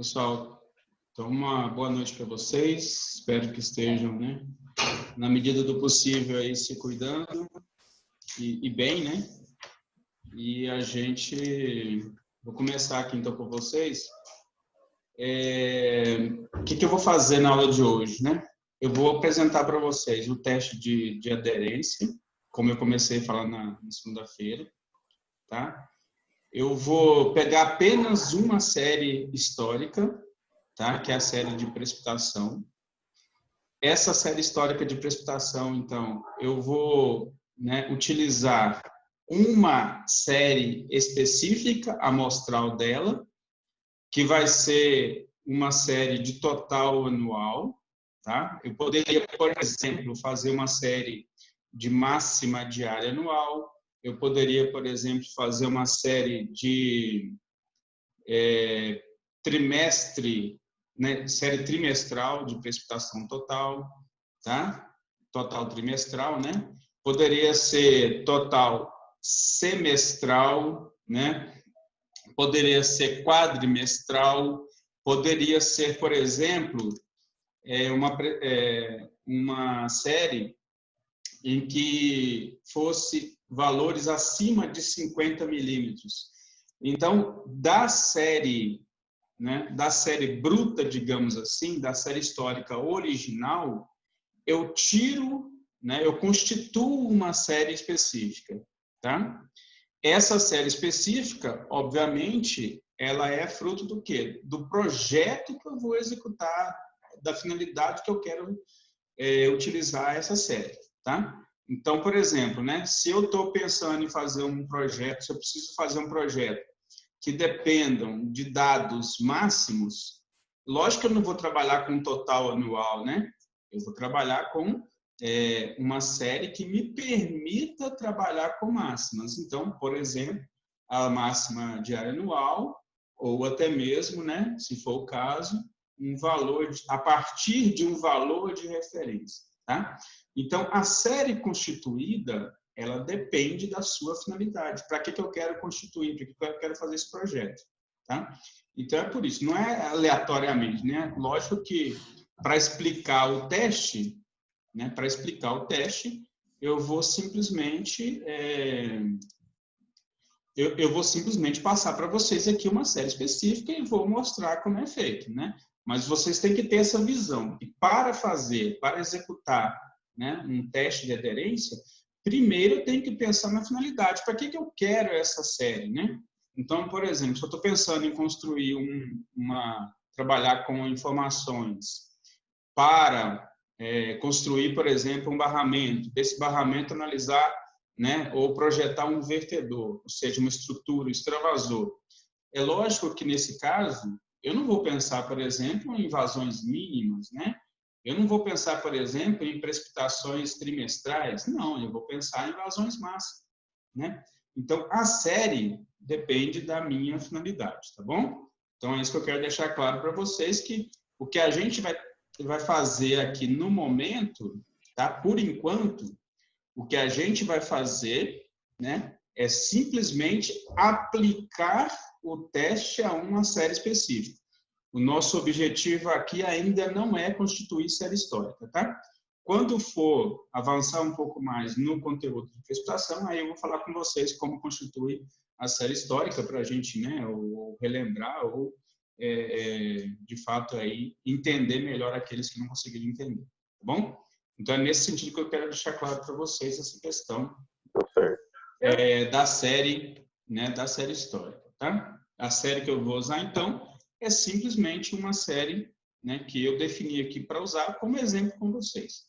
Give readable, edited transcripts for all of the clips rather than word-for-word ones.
Pessoal, então uma boa noite para vocês. Espero que estejam, né, na medida do possível aí se cuidando e bem, né? E a gente vou começar aqui então com vocês. O que eu vou fazer na aula de hoje, né? Eu vou apresentar para vocês o teste de aderência, como eu comecei a falar na segunda-feira, tá? Eu vou pegar apenas uma série histórica, tá? Que é a série de precipitação. Essa série histórica de precipitação, então, eu vou, né, utilizar uma série específica amostral dela, que vai ser uma série de total anual, tá? Eu poderia, por exemplo, fazer uma série de máxima diária anual. Eu poderia, por exemplo, fazer uma série de trimestre, né, série trimestral de precipitação total, tá? Total trimestral, né? Poderia ser total semestral, né? Poderia ser quadrimestral, poderia ser, por exemplo, uma série em que fosse valores acima de 50 milímetros. Então, da série, né, da série bruta, digamos assim, da série histórica original, eu tiro, né, eu constituo uma série específica, tá? Essa série específica, obviamente, ela é fruto do quê? Do projeto que eu vou executar, da finalidade que eu quero utilizar essa série, tá? Então, por exemplo, né, se eu estou pensando em fazer um projeto, se eu preciso fazer um projeto que dependam de dados máximos, lógico que eu não vou trabalhar com total anual, né? Eu vou trabalhar com uma série que me permita trabalhar com máximas. Então, por exemplo, a máxima diária anual, ou até mesmo, né, se for o caso, um valor a partir de um valor de referência, tá? Então, a série constituída, ela depende da sua finalidade. Para que eu quero constituir? Para que eu quero fazer esse projeto, tá? Então, é por isso. Não é aleatoriamente, né? Lógico que, para explicar o teste, né, para explicar o teste, eu vou simplesmente passar para vocês aqui uma série específica e vou mostrar como é feito, né? Mas vocês têm que ter essa visão. E para executar, né, um teste de aderência, primeiro eu tenho que pensar na finalidade. Para que eu quero essa série, né? Então, por exemplo, se eu estou pensando em construir trabalhar com informações para construir, por exemplo, um barramento, desse barramento analisar, né, ou projetar um vertedor, ou seja, uma estrutura, um extravasor. É lógico que, nesse caso, eu não vou pensar, por exemplo, em vazões mínimas, né? Eu não vou pensar, por exemplo, em precipitações trimestrais. Não, eu vou pensar em vazões máximas, né? Então, a série depende da minha finalidade, tá bom? Então, é isso que eu quero deixar claro para vocês, que o que a gente vai fazer aqui no momento, tá? Por enquanto, o que a gente vai fazer, né, é simplesmente aplicar o teste a uma série específica. O nosso objetivo aqui ainda não é constituir série histórica, tá? Quando for avançar um pouco mais no conteúdo de precipitação, aí eu vou falar com vocês como constituir a série histórica para a gente, né, ou relembrar, ou de fato aí entender melhor aqueles que não conseguiram entender, tá bom? Então é nesse sentido que eu quero deixar claro para vocês essa questão da série, né, da série histórica, tá? A série que eu vou usar então é simplesmente uma série, né, que eu defini aqui para usar como exemplo com vocês.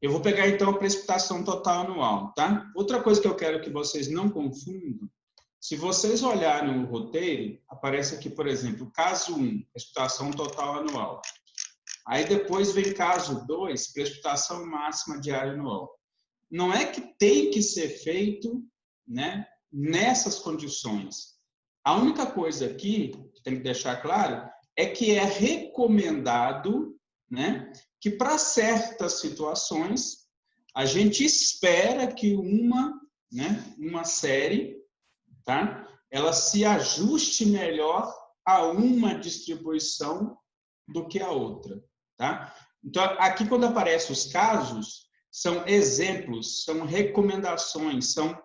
Eu vou pegar então a precipitação total anual, tá? Outra coisa que eu quero que vocês não confundam. Se vocês olharem o roteiro, aparece aqui, por exemplo, caso 1, precipitação total anual. Aí depois vem caso 2, precipitação máxima diária anual. Não é que tem que ser feito, né, nessas condições. A única coisa aqui, que tem que deixar claro, é que é recomendado, né, que para certas situações, a gente espera que uma série, tá? Ela se ajuste melhor a uma distribuição do que a outra, tá? Então, aqui quando aparecem os casos, são exemplos, são recomendações, são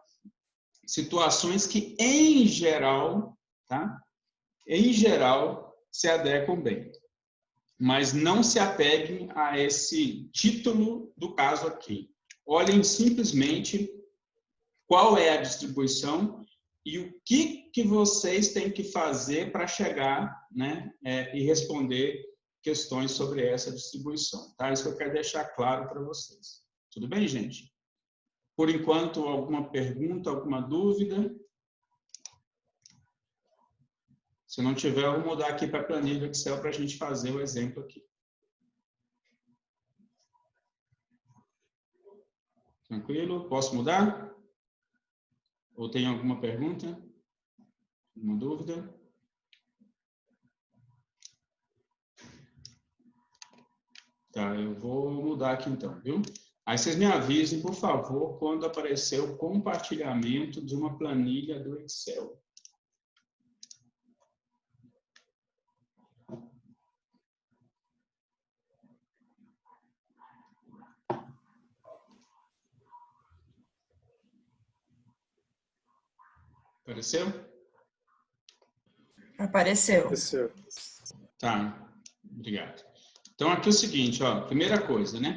situações que, em geral, tá? Em geral, se adequam bem. Mas não se apeguem a esse título do caso aqui. Olhem simplesmente qual é a distribuição e o que vocês têm que fazer para chegar, né, e responder questões sobre essa distribuição. Tá? Isso que eu quero deixar claro para vocês. Tudo bem, gente? Por enquanto, alguma pergunta, alguma dúvida? Se não tiver, eu vou mudar aqui para a planilha Excel para a gente fazer o exemplo aqui. Tranquilo? Posso mudar? Ou tem alguma pergunta? Alguma dúvida? Tá, eu vou mudar aqui então, viu? Aí vocês me avisem, por favor, quando aparecer o compartilhamento de uma planilha do Excel. Apareceu? Apareceu. Tá, obrigado. Então, aqui é o seguinte, ó, primeira coisa, né?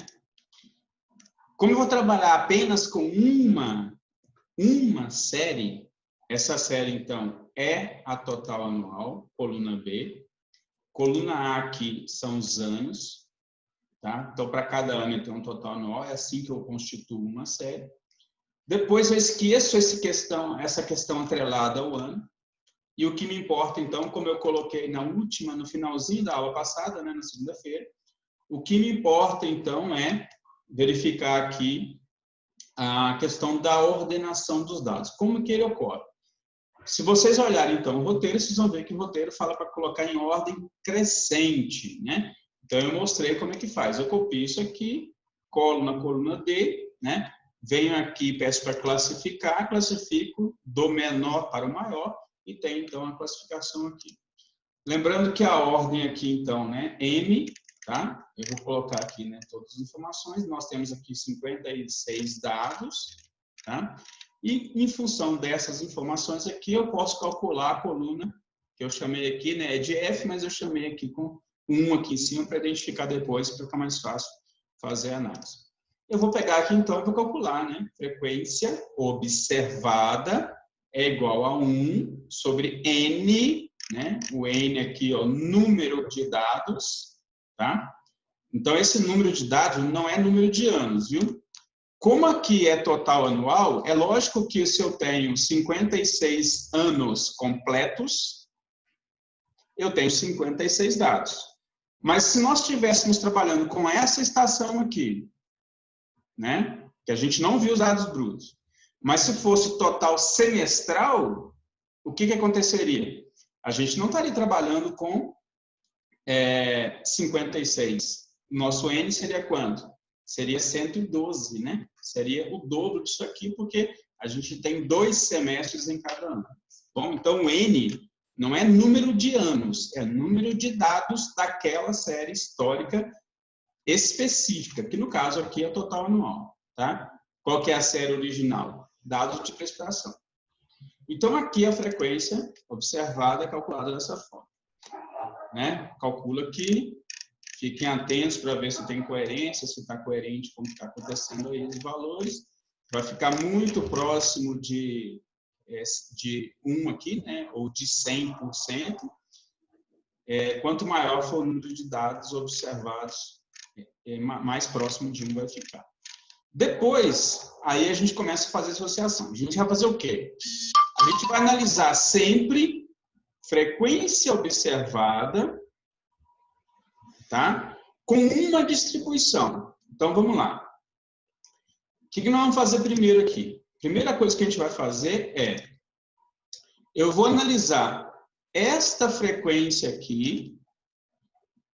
Como eu vou trabalhar apenas com uma série, essa série, então, é a total anual, coluna B. Coluna A aqui são os anos, tá? Então, para cada ano tem um total anual, é assim que eu constituo uma série. Depois eu esqueço essa questão atrelada ao ano. E o que me importa, então, como eu coloquei no finalzinho da aula passada, né, na segunda-feira, o que me importa, então, é verificar aqui a questão da ordenação dos dados. Como que ele ocorre? Se vocês olharem, então, o roteiro, vocês vão ver que o roteiro fala para colocar em ordem crescente, né? Então, eu mostrei como é que faz. Eu copio isso aqui, colo na coluna D, né? Venho aqui, peço para classificar, classifico do menor para o maior e tem, então, a classificação aqui. Lembrando que a ordem aqui, então, né? M, tá? Eu vou colocar aqui, né, todas as informações. Nós temos aqui 56 dados, tá? E, em função dessas informações aqui, eu posso calcular a coluna que eu chamei aqui, né? É de F, mas eu chamei aqui com 1 aqui em cima para identificar depois, para ficar mais fácil fazer a análise. Eu vou pegar aqui, então, para calcular, né? Frequência observada é igual a 1 sobre N, né? O N aqui, ó, número de dados, tá? Então, esse número de dados não é número de anos, viu? Como aqui é total anual, é lógico que se eu tenho 56 anos completos, eu tenho 56 dados. Mas se nós estivéssemos trabalhando com essa estação aqui, né? Que a gente não viu os dados brutos. Mas se fosse total semestral, o que aconteceria? A gente não estaria trabalhando com 56. Nosso N seria quanto? Seria 112, né? Seria o dobro disso aqui, porque a gente tem 2 semestres em cada ano. Bom, então o N não é número de anos, é número de dados daquela série histórica específica, que no caso aqui é total anual, tá? Qual que é a série original? Dados de prestação. Então, aqui a frequência observada é calculada dessa forma, né? Calcula aqui, fiquem atentos para ver se tem coerência, se está coerente com o que está acontecendo aí os valores. Vai ficar muito próximo de 1 aqui, né? Ou de 100%. Quanto maior for o número de dados observados, mais próximo de 1 vai ficar. Depois, aí a gente começa a fazer associação. A gente vai fazer o quê? A gente vai analisar sempre frequência observada, tá? Com uma distribuição. Então, vamos lá. O que nós vamos fazer primeiro aqui? Primeira coisa que a gente vai fazer é, eu vou analisar esta frequência aqui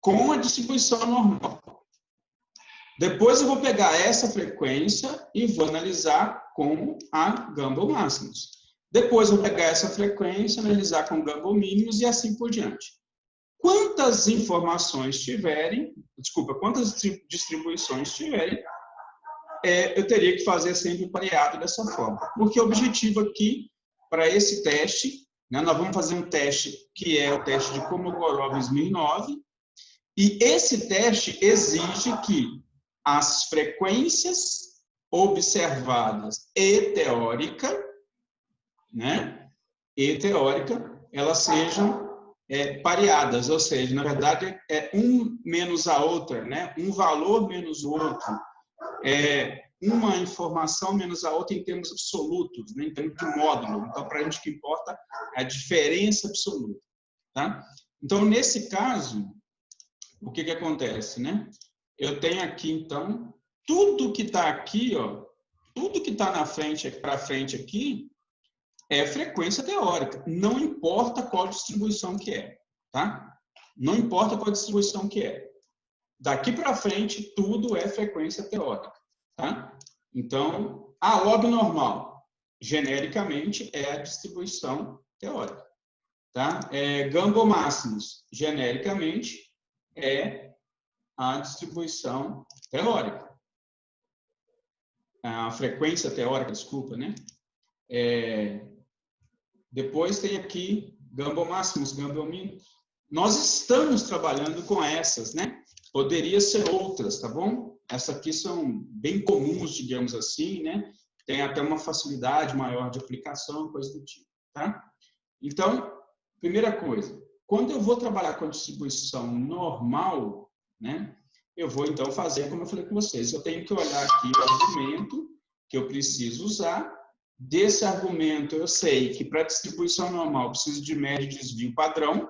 com a distribuição normal. Depois eu vou pegar essa frequência e vou analisar com a Gumbel Maximus. Depois eu vou pegar essa frequência, analisar com Gumbel mínimos e assim por diante. Quantas informações tiverem, quantas distribuições tiverem, eu teria que fazer sempre pareado dessa forma. Porque o objetivo aqui, para esse teste, né, nós vamos fazer um teste que é o teste de Kolmogorov-Smirnov, e esse teste exige que as frequências observadas e teórica, né, elas sejam pareadas, ou seja, na verdade, um menos a outra, né, um valor menos o outro, uma informação menos a outra em termos absolutos, né, em termos de módulo. Então, para a gente, o que importa é a diferença absoluta. Tá? Então, nesse caso, o que acontece? Né? Eu tenho aqui, então, tudo que está aqui, ó, tudo que está na frente, para frente aqui, é frequência teórica. Não importa qual distribuição que é. Tá? Não importa qual distribuição que é. Daqui para frente, tudo é frequência teórica. Tá? Então, a log normal, genericamente, é a distribuição teórica. Tá? Gumbel máximos, genericamente, é a distribuição teórica. A frequência teórica, desculpa, né? Depois tem aqui Gumbel máximos, Gumbel mínimos. Nós estamos trabalhando com essas, né? Poderia ser outras, tá bom? Essas aqui são bem comuns, digamos assim, né? Tem até uma facilidade maior de aplicação, coisa do tipo, tá? Então, primeira coisa, quando eu vou trabalhar com a distribuição normal, né? Eu vou, então, fazer como eu falei com vocês. Eu tenho que olhar aqui o argumento que eu preciso usar. Desse argumento, eu sei que para distribuição normal, eu preciso de média de desvio padrão,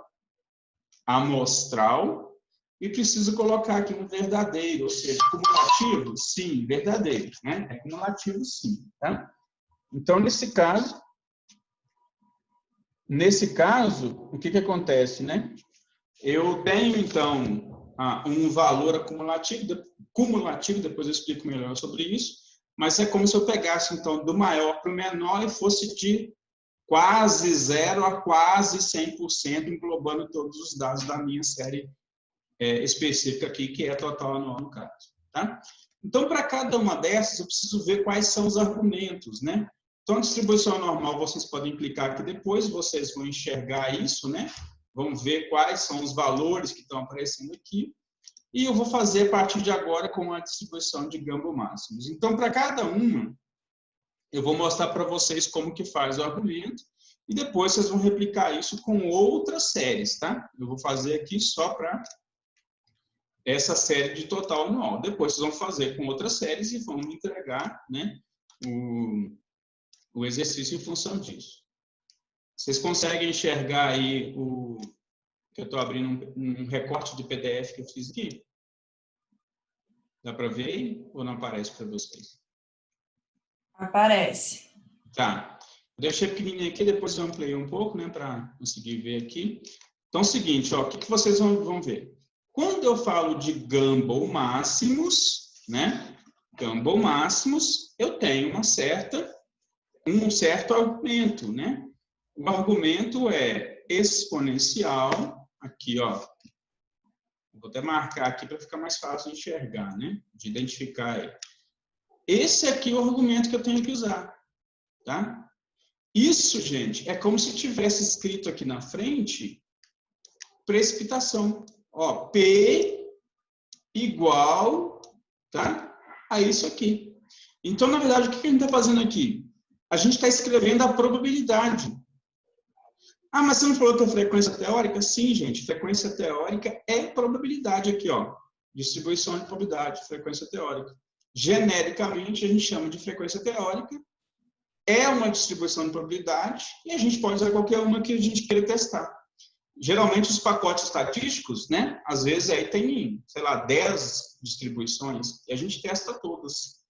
amostral, e preciso colocar aqui um verdadeiro, ou seja, cumulativo? Sim, verdadeiro, né? É cumulativo, sim, tá? Então, nesse caso, o que acontece, né? Eu tenho, então, um valor cumulativo, depois eu explico melhor sobre isso, mas é como se eu pegasse, então, do maior para o menor e fosse de quase 0 a quase 100%, englobando todos os dados da minha série específica aqui, que é total anual no caso. Tá? Então, para cada uma dessas, eu preciso ver quais são os argumentos, né? Então, a distribuição normal, vocês podem clicar aqui depois, vocês vão enxergar isso, né? Vão ver quais são os valores que estão aparecendo aqui. E eu vou fazer, a partir de agora, com a distribuição de Gumbel máximos. Então, para cada uma, eu vou mostrar para vocês como que faz o argumento, e depois vocês vão replicar isso com outras séries, tá? Eu vou fazer aqui só para essa série de total anual. Depois vocês vão fazer com outras séries e vão me entregar, né, o exercício em função disso. Vocês conseguem enxergar aí que eu estou abrindo um recorte de PDF que eu fiz aqui? Dá para ver aí, ou não aparece para vocês? Aparece. Tá. Eu deixei pequenininho aqui, depois eu ampliei um pouco, né, para conseguir ver aqui. Então, é o seguinte, ó, o que vocês vão ver? Quando eu falo de Gumbel máximos, né, Gumbel máximos, eu tenho um certo argumento, né? O argumento é exponencial, aqui, ó. Vou até marcar aqui para ficar mais fácil de enxergar, né? De identificar ele. Esse aqui é o argumento que eu tenho que usar, tá? Isso, gente, é como se tivesse escrito aqui na frente precipitação. Ó, P igual, tá? A isso aqui. Então, na verdade, o que a gente está fazendo aqui? A gente está escrevendo a probabilidade. Ah, mas você não falou que é frequência teórica? Sim, gente, frequência teórica é probabilidade aqui, ó. Distribuição de probabilidade, frequência teórica. Genericamente, a gente chama de frequência teórica. É uma distribuição de probabilidade e a gente pode usar qualquer uma que a gente queira testar. Geralmente, os pacotes estatísticos, né? Às vezes, aí tem, sei lá, 10 distribuições e a gente testa todas,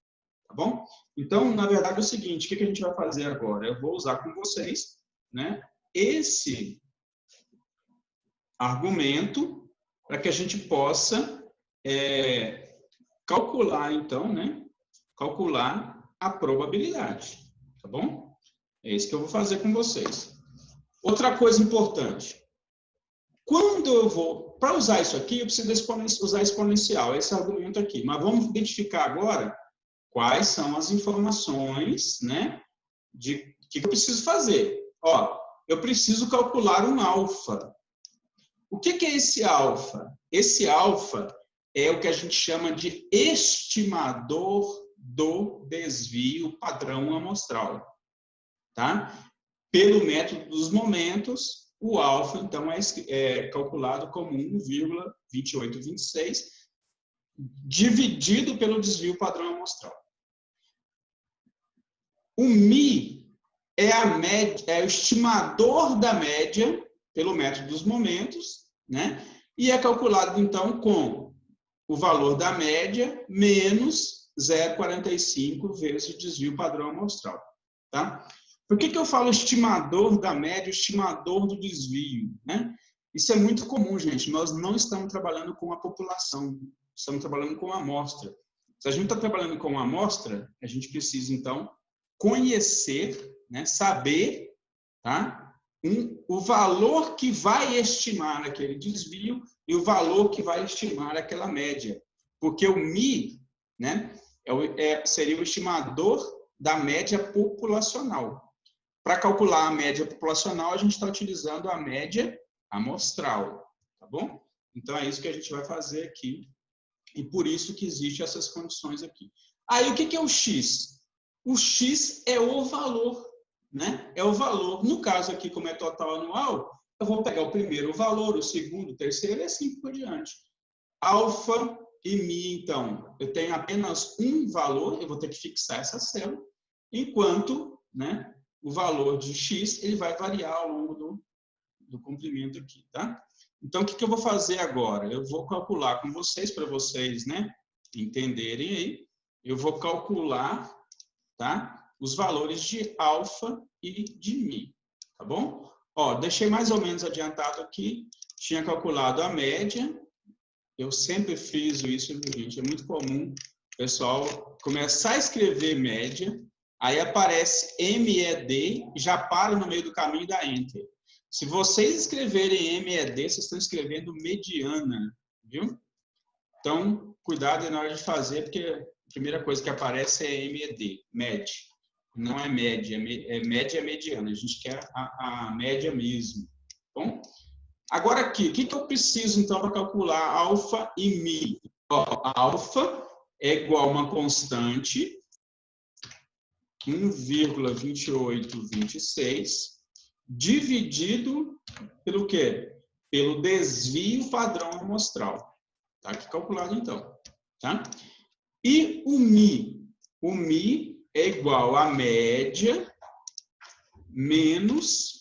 tá bom? Então, na verdade, é o seguinte, o que a gente vai fazer agora? Eu vou usar com vocês, né? Esse argumento para que a gente possa calcular, então, né? Calcular a probabilidade, tá bom? É isso que eu vou fazer com vocês. Outra coisa importante. Quando eu vou... Para usar isso aqui, eu preciso usar exponencial, esse argumento aqui. Mas vamos identificar agora quais são as informações, né, de que eu preciso fazer. Ó, eu preciso calcular um alfa. O que é esse alfa? Esse alfa é o que a gente chama de estimador do desvio padrão amostral. Tá? Pelo método dos momentos, o alfa, então, é calculado como 1,2826, dividido pelo desvio padrão amostral. O Mi é o estimador da média pelo método dos momentos, né? E é calculado, então, com o valor da média menos 0,45 vezes o desvio padrão amostral. Tá? Por que eu falo estimador da média, estimador do desvio? Né? Isso é muito comum, gente. Nós não estamos trabalhando com a população, estamos trabalhando com a amostra. Se a gente está trabalhando com a amostra, a gente precisa, então, conhecer, né, saber, tá, o valor que vai estimar aquele desvio e o valor que vai estimar aquela média. Porque o Mi, né, seria o estimador da média populacional. Para calcular a média populacional, a gente está utilizando a média amostral, tá bom? Então, é isso que a gente vai fazer aqui. E por isso que existem essas condições aqui. Aí, o que é o X? O X é o valor, né? É o valor. No caso aqui, como é total anual, eu vou pegar o primeiro valor, o segundo, o terceiro e assim por diante. Alfa e Mi, então, eu tenho apenas um valor, eu vou ter que fixar essa célula, enquanto, né, o valor de X ele vai variar ao longo do comprimento aqui, tá? Então, o que eu vou fazer agora? Eu vou calcular com vocês, para vocês, né, entenderem aí. Eu vou calcular, tá, os valores de alfa e de Mi, tá bom? Ó, deixei mais ou menos adiantado aqui. Tinha calculado a média. Eu sempre fiz isso, gente. É muito comum o pessoal começar a escrever média, aí aparece MED, já para no meio do caminho e dá Enter. Se vocês escreverem MED, vocês estão escrevendo mediana, viu? Então, cuidado na hora de fazer, porque a primeira coisa que aparece é MED, MED. Não é média, média é mediana. A gente quer a média mesmo. Bom? Agora aqui, o que eu preciso então para calcular alfa e Mi? Ó, alfa é igual a uma constante, 1,2826, dividido pelo quê? Pelo desvio padrão amostral. Tá aqui calculado então. Tá? E o Mi? O Mi é igual a média menos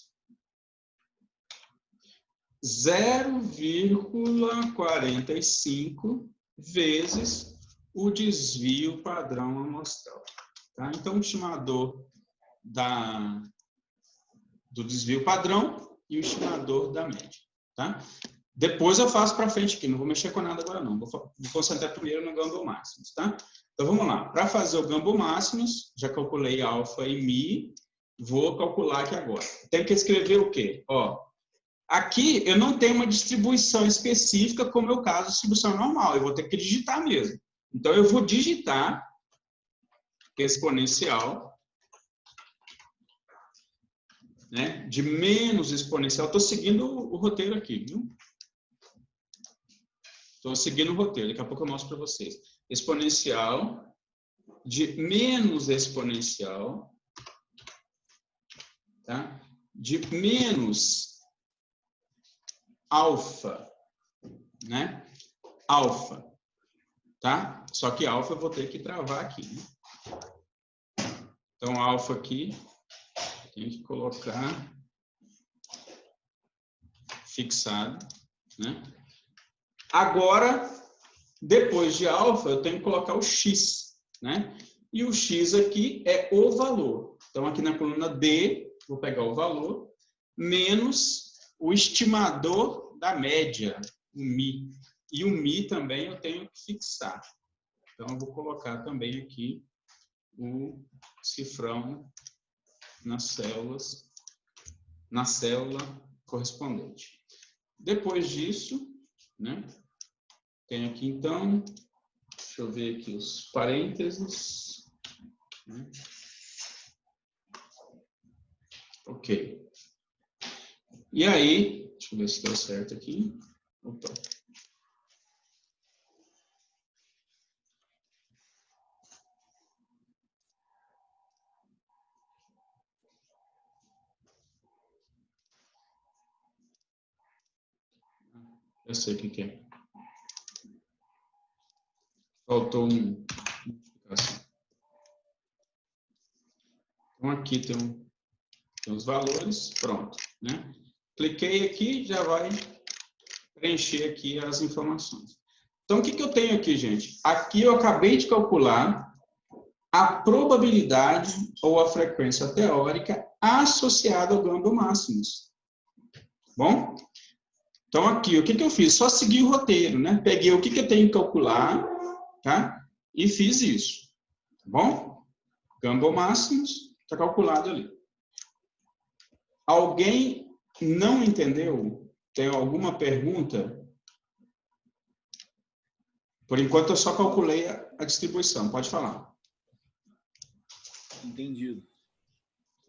0,45 vezes o desvio padrão amostral. Tá? Então, o estimador do desvio padrão e o estimador da média. Tá? Depois eu faço para frente aqui, não vou mexer com nada agora não. Vou concentrar primeiro no Gambo máximos. Tá? Então, vamos lá. Para fazer o Gambo máximos, já calculei alfa e Mi, vou calcular aqui agora. Tem que escrever o quê? Ó, aqui eu não tenho uma distribuição específica, como é o caso de distribuição normal. Eu vou ter que digitar mesmo. Então, eu vou digitar exponencial, né, de menos exponencial. Estou seguindo o roteiro aqui, viu? Estou seguindo o roteiro. Daqui a pouco eu mostro para vocês. Exponencial de menos exponencial, tá? De menos alfa, né? Alfa, tá? Só que alfa eu vou ter que travar aqui, né? Então, alfa aqui, tem que colocar fixado, né? Agora, depois de alfa, eu tenho que colocar o x, né? E o x aqui é o valor. Então, aqui na coluna D, vou pegar o valor, menos o estimador da média, o Mi. E o Mi também eu tenho que fixar. Então, eu vou colocar também aqui o cifrão nas células, na célula correspondente. Depois disso, né, tenho aqui então, deixa eu ver aqui os parênteses. Né? Ok. E aí, deixa eu ver se deu certo aqui. Opa. Eu sei o que é. Faltou um. Então, aqui tem os valores, pronto. Né? Cliquei aqui, já vai preencher aqui as informações. Então, o que eu tenho aqui, gente? Aqui eu acabei de calcular a probabilidade ou a frequência teórica associada ao Gamma máximos. Bom? Então, aqui, o que eu fiz? Só segui o roteiro, né? Peguei o que eu tenho que calcular, tá? E fiz isso. Tá bom? Gamma máximos está calculado ali. Alguém não entendeu? Tem alguma pergunta? Por enquanto, eu só calculei a distribuição. Pode falar. Entendido.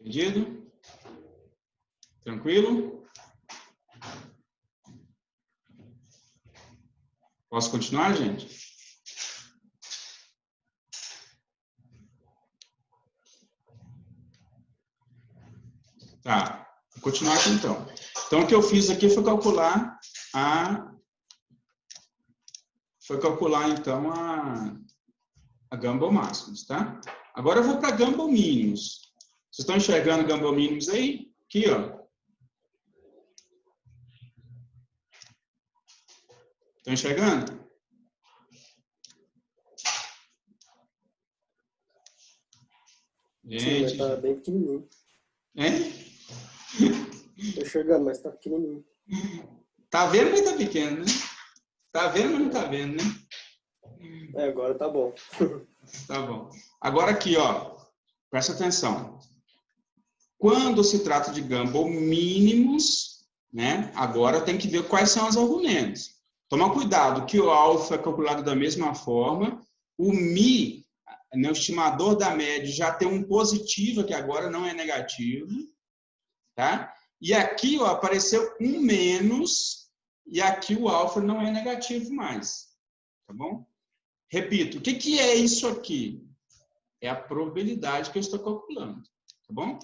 Entendido? Tranquilo? Posso continuar, gente? Tá. Vou continuar aqui, então. Então, o que eu fiz aqui foi calcular então, a Gamma máximos, tá? Agora eu vou para Gamma mínimos. Vocês estão enxergando Gamma mínimos aí? Aqui, ó. Estão enxergando? Sim, mas Gente, tá bem pequenininho. hein? Tô enxergando, mas tá pequenininho. Tá vendo, mas tá pequeno, né? Tá vendo, mas não tá vendo, né? É, agora tá bom. Tá bom. Agora aqui, ó. Presta atenção. Quando se trata de Gamma mínimos, né? Agora tem que ver quais são os argumentos. Toma cuidado que o alfa é calculado da mesma forma. O mi, no estimador da média, já tem um positivo, que agora não é negativo. Tá? E aqui, ó, apareceu um menos, e aqui o alfa não é negativo mais. Tá bom? Repito, o que é isso aqui? É a probabilidade que eu estou calculando. Tá bom?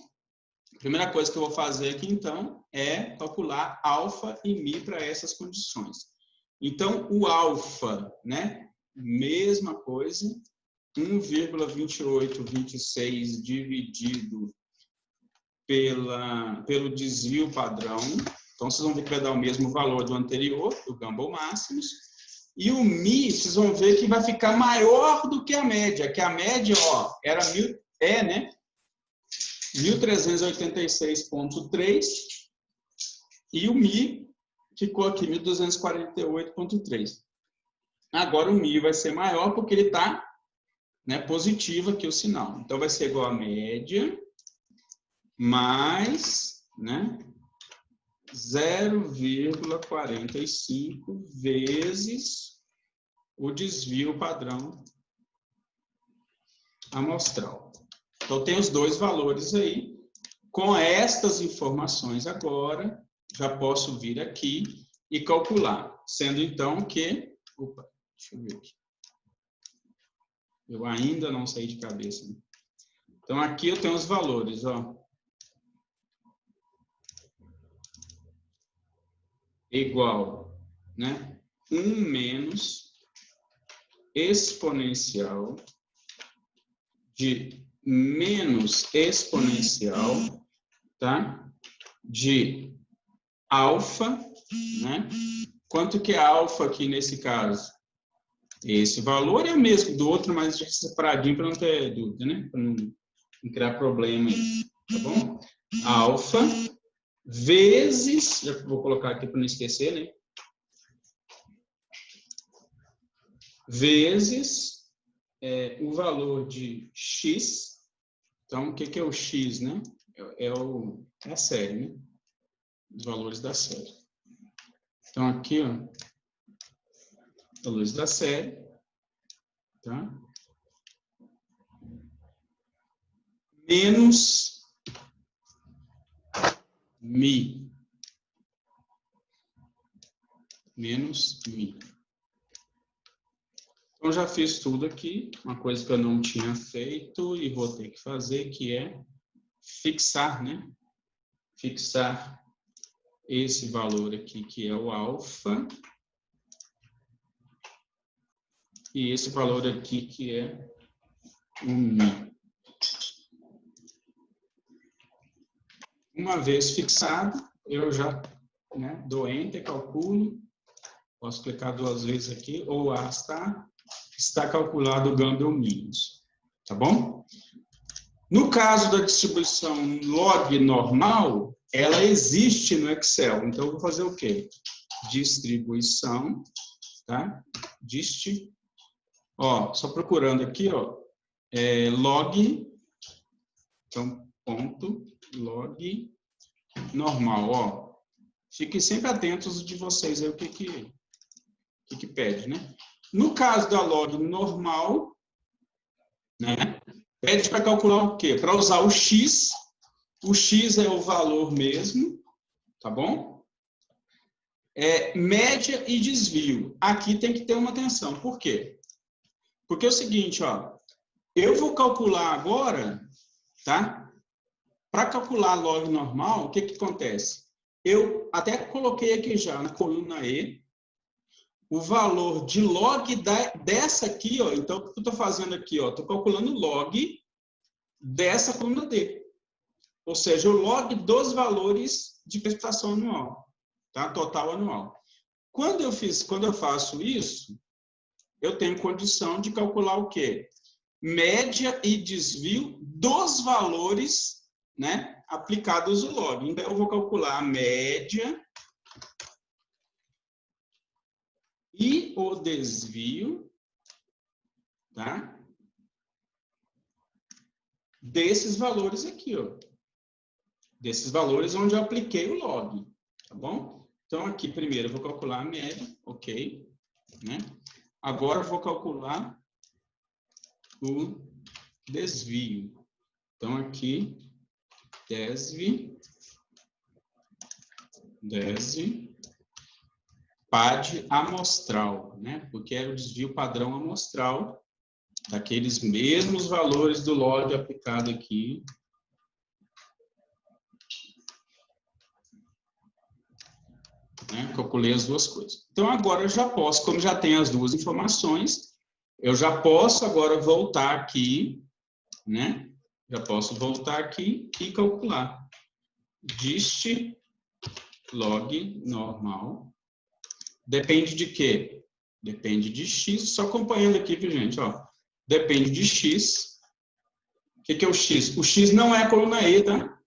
A primeira coisa que eu vou fazer aqui, então, é calcular alfa e mi para essas condições. Então, o alfa, né? Mesma coisa, 1,2826 dividido pelo desvio padrão. Então, vocês vão ver que vai dar o mesmo valor do anterior, do Gamma máximos. E o mi, vocês vão ver que vai ficar maior do que a média, que a média, ó, era né? 1.386,3 e o mi ficou aqui 1.248,3. Agora o mi vai ser maior porque ele está, né, positivo aqui o sinal. Então vai ser igual a média mais, né, 0,45 vezes o desvio padrão amostral. Então, tem os dois valores aí. Com estas informações agora, já posso vir aqui e calcular. Sendo, então, que... Opa, deixa eu ver aqui. Eu ainda não saí de cabeça. Né? Então, aqui eu tenho os valores, ó. Igual, né? 1 menos exponencial de menos exponencial, tá? De alfa, né? Quanto que é alfa aqui nesse caso? Esse valor é o mesmo do outro, mas separadinho para não ter dúvida, né? Para não criar problema aí, tá bom? Alfa vezes, já vou colocar aqui para não esquecer, né? Vezes o valor de x. Então, o que é o x, né? é a série, né? Os valores da série. Então, aqui, ó, valores da série, tá? Menos mi. Menos mi. Então, já fiz tudo aqui. Uma coisa que eu não tinha feito e vou ter que fazer, que é fixar, né? Fixar esse valor aqui, que é o alfa. E esse valor aqui, que é o mi. Uma vez fixado, eu já, né, dou Enter, calculo. Posso clicar 2 vezes aqui, ou arrastar. Está calculado o Gamble mínus. Tá bom? No caso da distribuição log normal, ela existe no Excel. Então, eu vou fazer o quê? Distribuição, tá? Ó, só procurando aqui, ó, log, então, ponto, log normal, ó. Fiquem sempre atentos de vocês aí o que pede, né? No caso da log normal, né, pede para calcular o quê? Para usar o x é o valor mesmo, tá bom? Média e desvio. Aqui tem que ter uma atenção. Por quê? Porque é o seguinte, ó, eu vou calcular agora, tá? Para calcular a log normal, o que acontece? Eu até coloquei aqui já na coluna E, o valor de log dessa aqui, ó. Então, o que eu estou fazendo aqui, ó? Estou calculando log dessa coluna D. Ou seja, o log dos valores de precipitação anual, tá? Total anual. Quando eu faço isso, eu tenho condição de calcular o quê? Média e desvio dos valores, né, aplicados ao log. Então, eu vou calcular a média e o desvio, tá? Desses valores aqui, ó. Desses valores onde eu apliquei o log, tá bom? Então, aqui, primeiro, eu vou calcular a média, ok, né? Agora, eu vou calcular o desvio. Então, aqui, PAD amostral, né? Porque era o desvio padrão amostral daqueles mesmos valores do log aplicado aqui. Né? Calculei as duas coisas. Então, agora eu já posso, como já tenho as duas informações, eu já posso agora voltar aqui, né? Já posso voltar aqui e calcular. Dist log normal. Depende de quê? Depende de x. Só acompanhando aqui, viu, gente? Ó, depende de x. O que é o x? O x não é a coluna E, tá?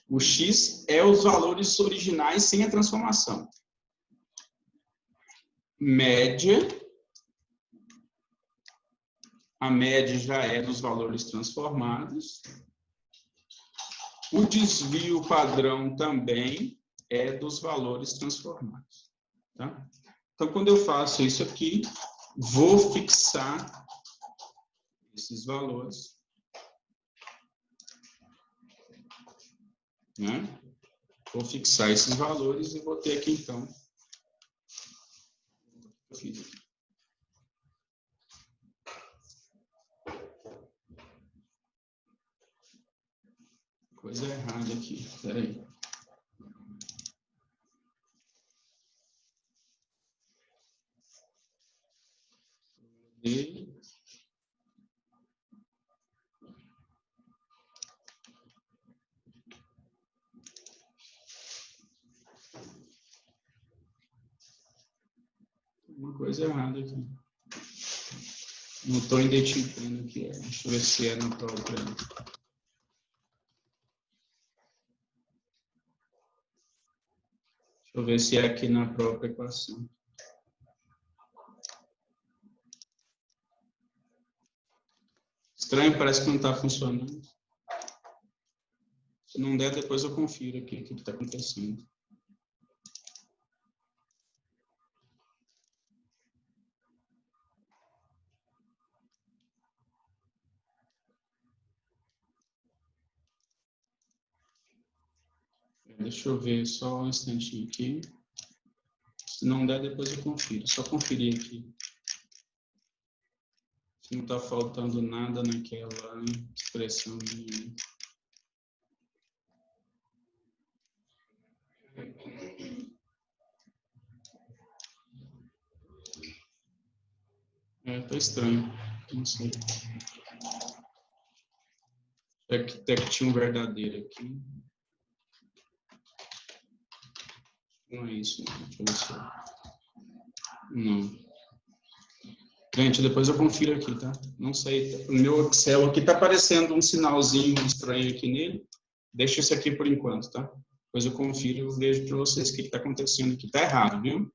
O x é os valores originais sem a transformação. Média. A média já é dos valores transformados. O desvio padrão também é dos valores transformados. Tá? Então, quando eu faço isso aqui, vou fixar esses valores. Né? Vou fixar esses valores e vou ter aqui, então, eu fiz aqui. Coisa errada aqui, espera aí. Uma coisa errada aqui. Não estou identificando o que é. Deixa eu ver se é no próprio. Deixa eu ver se é aqui na própria equação. Estranho, parece que não está funcionando. Se não der, depois eu confiro aqui o que está acontecendo. Deixa eu ver só um instantinho aqui. Se não der, depois eu confiro. Só conferir aqui. Se não está faltando nada naquela expressão de... Tá estranho. Não sei. Até que tinha um verdadeiro aqui. Não é isso, não. Deixa eu ver se... Não. Gente, depois eu confiro aqui, tá? Não sei. O meu Excel aqui tá aparecendo um sinalzinho estranho aqui nele. Deixa isso aqui por enquanto, tá? Depois eu confiro e vejo para vocês o que está acontecendo aqui. Tá errado, viu?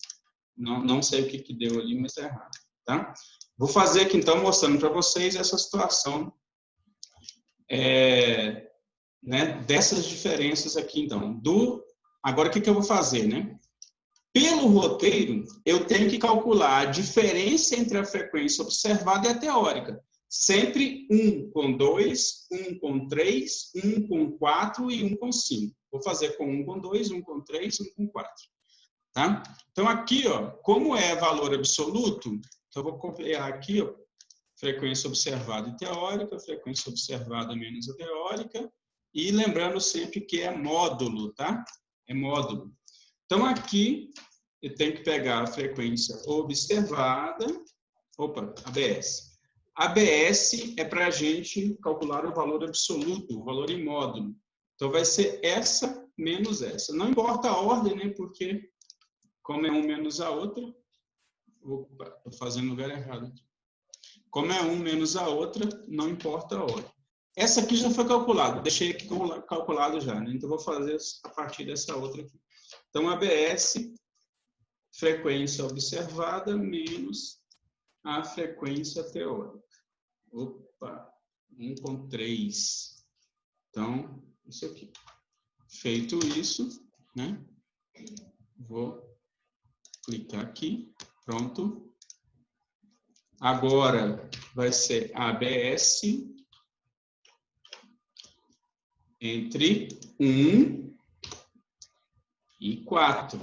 Não sei o que deu ali, mas tá errado, tá? Vou fazer aqui, então, mostrando para vocês essa situação né, dessas diferenças aqui, então. Agora, o que eu vou fazer, né? Pelo roteiro, eu tenho que calcular a diferença entre a frequência observada e a teórica. Sempre 1 com 2, 1 com 3, 1 com 4 e 1 com 5. Vou fazer com 1 com 2, 1 com 3, 1 com 4. Tá? Então, aqui, ó, como é valor absoluto, então eu vou copiar aqui, ó, frequência observada e teórica, frequência observada menos a teórica, e lembrando sempre que é módulo, tá? É módulo. Então, aqui, eu tenho que pegar a frequência observada, ABS. ABS é para a gente calcular o valor absoluto, o valor em módulo. Então, vai ser essa menos essa. Não importa a ordem, né? Porque, como é um menos a outra... Opa, estou fazendo no lugar errado aqui. Como é um menos a outra, não importa a ordem. Essa aqui já foi calculada. Deixei aqui calculado já, né? Então, vou fazer a partir dessa outra aqui. Então, ABS, frequência observada, menos a frequência teórica. Opa, 1 com 3. Então, isso aqui. Feito isso, né? Vou clicar aqui. Pronto. Agora, vai ser ABS entre 1 e 4.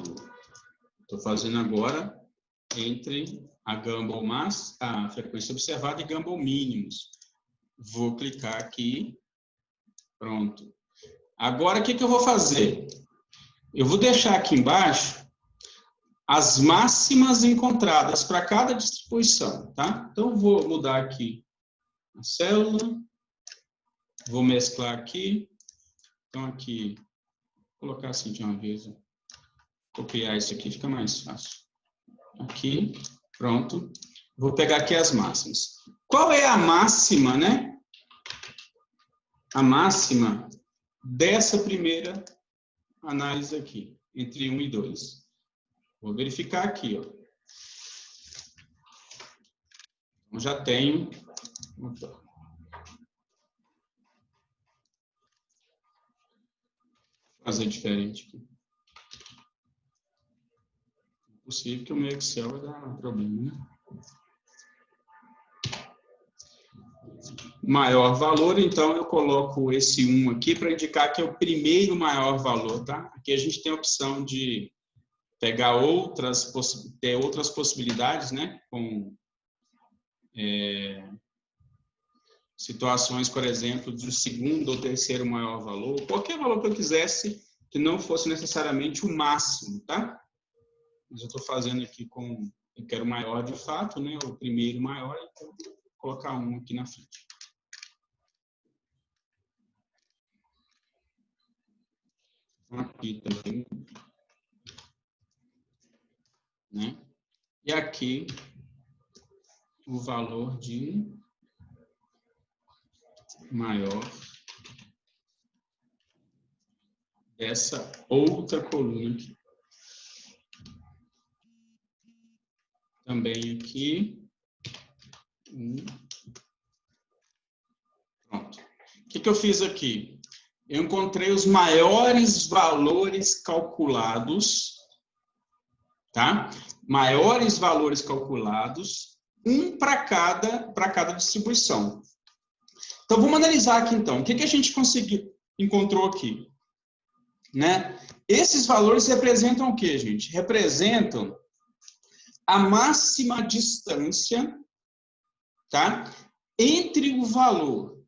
Estou fazendo agora entre a Gumbel a frequência observada e Gumbel mínimos. Vou clicar aqui. Pronto. Agora, o que eu vou fazer? Eu vou deixar aqui embaixo as máximas encontradas para cada distribuição, tá? Então, vou mudar aqui a célula. Vou mesclar aqui. Então, aqui, vou colocar assim de uma vez. Copiar isso aqui, fica mais fácil. Aqui, pronto. Vou pegar aqui as máximas. Qual é a máxima, né? A máxima dessa primeira análise aqui, entre 1 e 2. Vou verificar aqui, ó. Então, já tenho... Vou fazer diferente aqui. É possível que o meu Excel vai dar problema, né? Maior valor, então eu coloco esse 1 aqui para indicar que é o primeiro maior valor, tá? Aqui a gente tem a opção de pegar ter outras possibilidades, né? Com situações, por exemplo, do segundo ou terceiro maior valor, qualquer valor que eu quisesse que não fosse necessariamente o máximo, tá? Mas eu estou fazendo aqui com, eu quero maior de fato, né? O primeiro maior, então vou colocar 1 aqui na frente. Aqui também, né? E aqui o valor de maior dessa outra coluna aqui. Também aqui. Pronto. O que eu fiz aqui? eu encontrei os maiores valores calculados, tá? Maiores valores calculados, um para cada distribuição. Então, vamos analisar aqui, então. O que a gente encontrou aqui? Né? Esses valores representam o quê, gente? Representam a máxima distância, tá? Entre o valor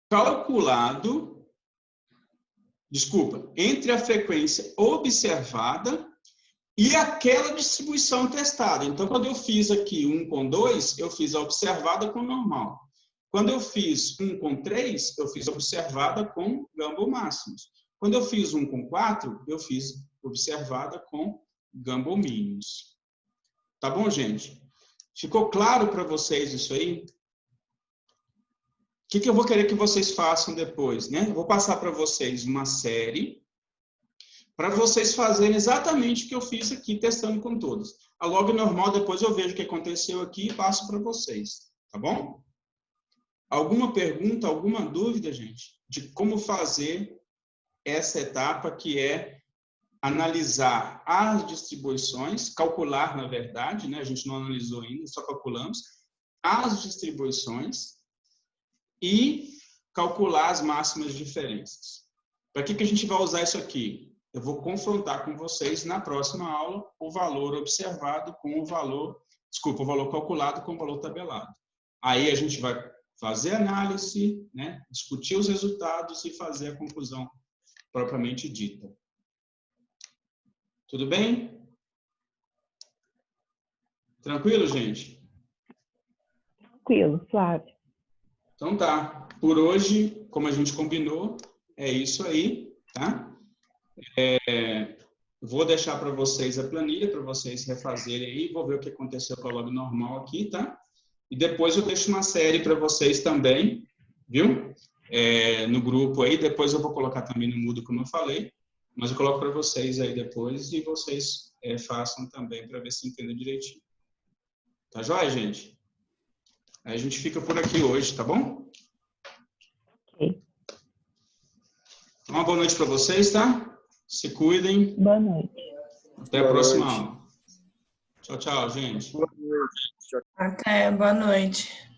calculado, entre a frequência observada e aquela distribuição testada. Então, quando eu fiz aqui 1 com 2, eu fiz a observada com normal. Quando eu fiz 1 com 3, eu fiz a observada com Gumbel máximos. Quando eu fiz 1 com 4, eu fiz observada com Gumbel mínimos. Tá bom, gente? Ficou claro para vocês isso aí? O que eu vou querer que vocês façam depois, né? Eu vou passar para vocês uma série para vocês fazerem exatamente o que eu fiz aqui, testando com todos. A log normal, depois eu vejo o que aconteceu aqui e passo para vocês, tá bom? Alguma pergunta, alguma dúvida, gente, de como fazer essa etapa que é analisar as distribuições, calcular, na verdade, né? A gente não analisou ainda, só calculamos as distribuições e calcular as máximas diferenças. Para que a gente vai usar isso aqui? Eu vou confrontar com vocês na próxima aula o valor observado com o valor calculado com o valor tabelado. Aí a gente vai fazer análise, né? Discutir os resultados e fazer a conclusão propriamente dita. Tudo bem? Tranquilo, gente? Tranquilo, Flávio. Então tá. Por hoje, como a gente combinou, é isso aí, tá? Vou deixar para vocês a planilha, para vocês refazerem aí. Vou ver o que aconteceu com a log normal aqui, tá? E depois eu deixo uma série para vocês também, viu? No grupo aí. Depois eu vou colocar também no mudo, como eu falei. Mas eu coloco para vocês aí depois e vocês façam também para ver se entendem direitinho. Tá joia, gente? Aí a gente fica por aqui hoje, tá bom? Ok. Uma boa noite para vocês, tá? Se cuidem. Boa noite. Até a próxima aula. Tchau, tchau, gente. Boa noite. Até, boa noite.